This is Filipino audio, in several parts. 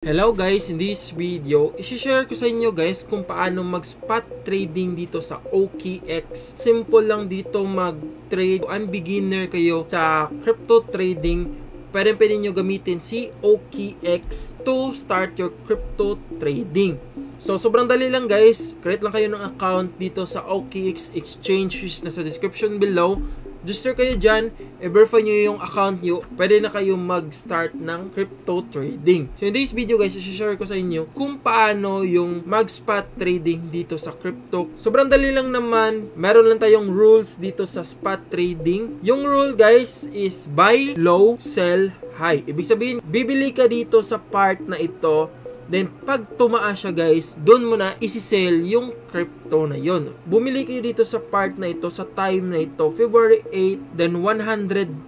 Hello guys, in this video, isi-share ko sa inyo guys kung paano mag-spot trading dito sa OKX. Simple lang dito mag-trade. Kung beginner kayo sa crypto trading, pwede nyo gamitin si OKX to start your crypto trading. So, sobrang dali lang guys. Create lang kayo ng account dito sa OKX exchange, which nasa description below. Register kayo dyan, i-verify nyo yung account nyo, pwede na kayo mag-start ng crypto trading. So in this video guys, i-share ko sa inyo kung paano yung mag-spot trading dito sa crypto. Sobrang dali lang naman, meron lang tayong rules dito sa spot trading. Yung rule guys is buy low, sell high. Ibig sabihin, bibili ka dito sa part na ito, then, pag tumaas siya guys, doon mo na isi-sell yung crypto na yon. Bumili kayo dito sa part na ito, sa time na ito, February 8, then 102,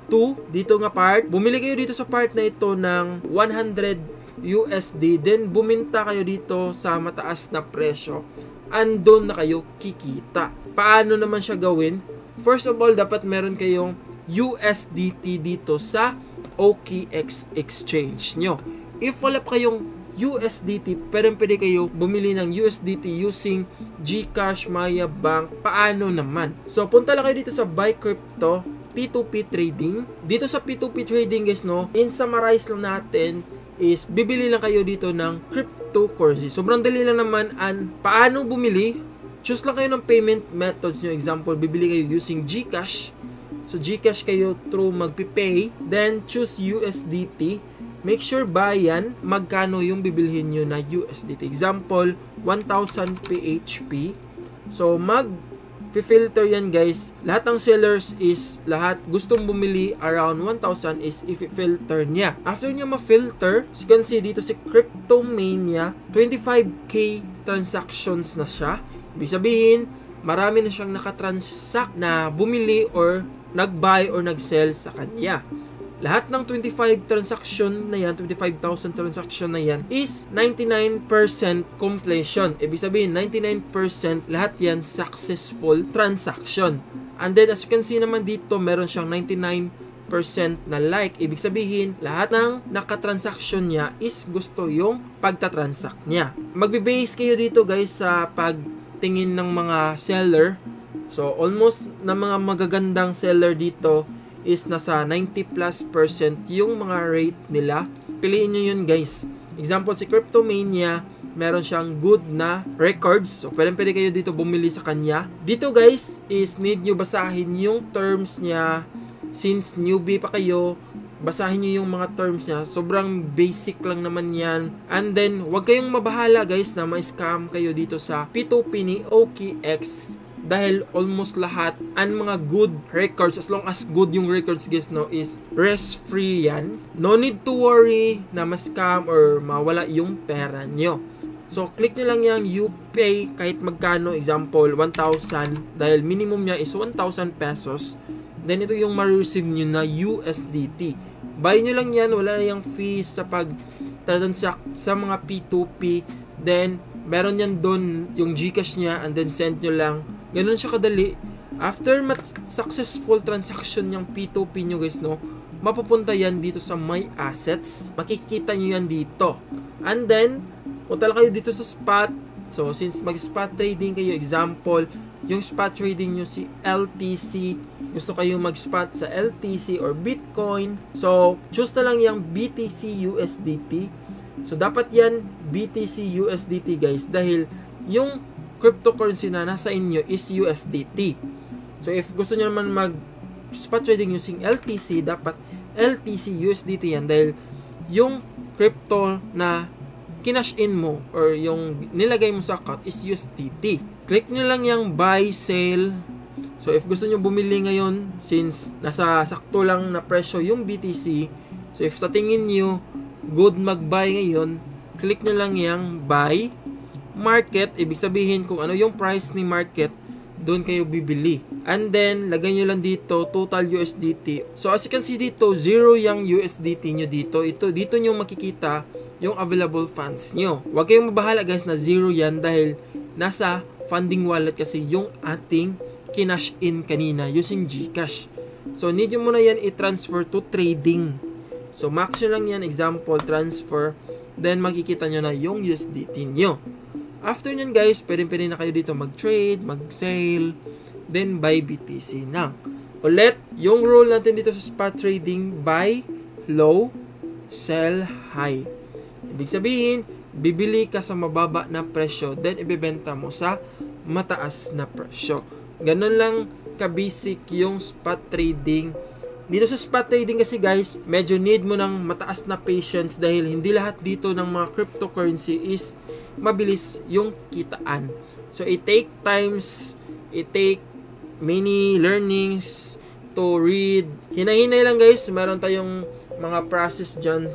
dito nga part. Bumili kayo dito sa part na ito ng 100 USD, then buminta kayo dito sa mataas na presyo. Andun na kayo kikita. Paano naman siya gawin? First of all, dapat meron kayong USDT dito sa OKX exchange nyo. If wala pa kayong USDT, pwede kayo bumili ng USDT using GCash, Maya Bank. Paano naman? So, punta lang kayo dito sa Buy Crypto, P2P Trading. Dito sa P2P Trading guys, no, in summarize lang natin is bibili lang kayo dito ng cryptocurrency. Sobrang dali lang naman. Paano bumili? Choose lang kayo ng payment methods nyo. Example, bibili kayo using GCash. So, GCash kayo through magpipay. Then, choose USDT. Make sure ba yan, magkano yung bibilhin nyo na USDT. Example, 1,000 PHP. So, mag-filter yan guys. Lahat ng sellers is, gustong bumili around 1,000 is i-filter niya. After niya ma-filter, as you can see dito si Cryptomania, 25k transactions na siya. Ibig sabihin, marami na siyang nakatransact na bumili or nag-buy or nag-sell sa kanya. Lahat ng 25,000 transaction na yan is 99% completion. Ibig sabihin, 99% lahat yan successful transaction. And then, as you can see naman dito, meron siyang 99% na like. Ibig sabihin, lahat ng nakatransaction niya is gusto yung pagtatransact niya. Magbe-base kayo dito guys sa pagtingin ng mga seller. So, almost na mga magagandang seller dito is nasa 90+% yung mga rate nila. Piliin nyo yun guys. Example, si Cryptomania, meron siyang good na records. So, pwede kayo dito bumili sa kanya. Dito guys, is need nyo basahin yung terms niya. Since newbie pa kayo, basahin nyo yung mga terms niya. Sobrang basic lang naman yan. And then, huwag kayong mabahala guys na ma-scam kayo dito sa P2P ni OKX. Dahil almost lahat ang mga good records, as long as good yung records guys, no, is risk free yan. No need to worry na ma-scam or mawala yung pera nyo. So, click nyo lang yung you pay kahit magkano. Example, 1,000. Dahil minimum niya is 1,000 pesos. Then, ito yung ma-receive nyo na USDT. Buy nyo lang yan. Wala na yung fees sa pag-transact sa mga P2P. Then, meron yan doon yung GCash niya and then send nyo lang. Ganun siya kadali. After successful transaction yung P2P nyo guys, no, mapupunta yan dito sa My Assets. Makikita nyo yan dito. And then, punta lang kayo dito sa spot. So, since mag-spot trading kayo, example, yung spot trading nyo si LTC, gusto kayo mag-spot sa LTC or Bitcoin. So, choose na lang yung BTC USDT. So, dapat yan BTC USDT guys, dahil yung cryptocurrency na nasa inyo is USDT. So, if gusto nyo naman mag-spot trading using LTC, dapat LTC USDT yan dahil yung crypto na kinash in mo or yung nilagay mo sa account is USDT. Click nyo lang yung buy, sell. So, if gusto nyo bumili ngayon, since nasa sakto lang na presyo yung BTC, so if sa tingin nyo good mag-buy ngayon, click nyo lang yung buy. Market, ibig sabihin kung ano yung price ni market, doon kayo bibili. And then, lagay nyo lang dito, total USDT. So, as you can see dito, zero yung USDT nyo dito. Dito nyo makikita yung available funds nyo. Huwag kayong mabahala guys na zero yan dahil nasa funding wallet kasi yung ating kinash in kanina using GCash. So, need nyo muna yan i-transfer to trading. So, max nyo lang yan. Example, transfer. then makikita nyo na yung USDT nyo. After nyan guys, pwede na kayo dito mag-trade, mag-sale, then buy BTC na. Ulit, yung rule natin dito sa spot trading, buy low, sell high. Ibig sabihin, bibili ka sa mababa na presyo, then ibebenta mo sa mataas na presyo. Ganun lang ka-basic yung spot trading. Dito sa spot trading kasi guys, medyo need mo ng mataas na patience dahil hindi lahat dito ng mga cryptocurrency is mabilis yung kitaan. So it take many learnings to read. Hinahinay lang guys, meron tayong mga process dyan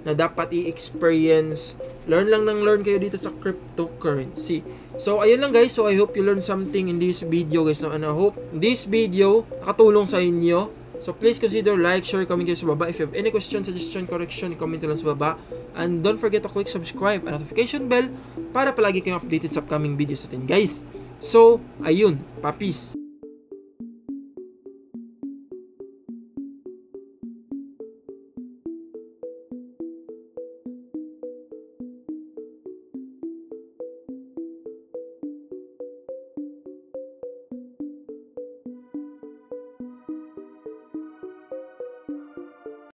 na dapat i-experience. Learn lang ng learn kayo dito sa cryptocurrency. So ayun lang guys, so I hope you learned something in this video guys, and I hope this video nakatulong sa inyo. So please consider like, share, comment kayo sa baba. If you have any question, suggestion, correction, comment lang sa baba. And don't forget to click subscribe and notification bell para palagi kayong updated sa upcoming videos natin guys. So, ayun, papis!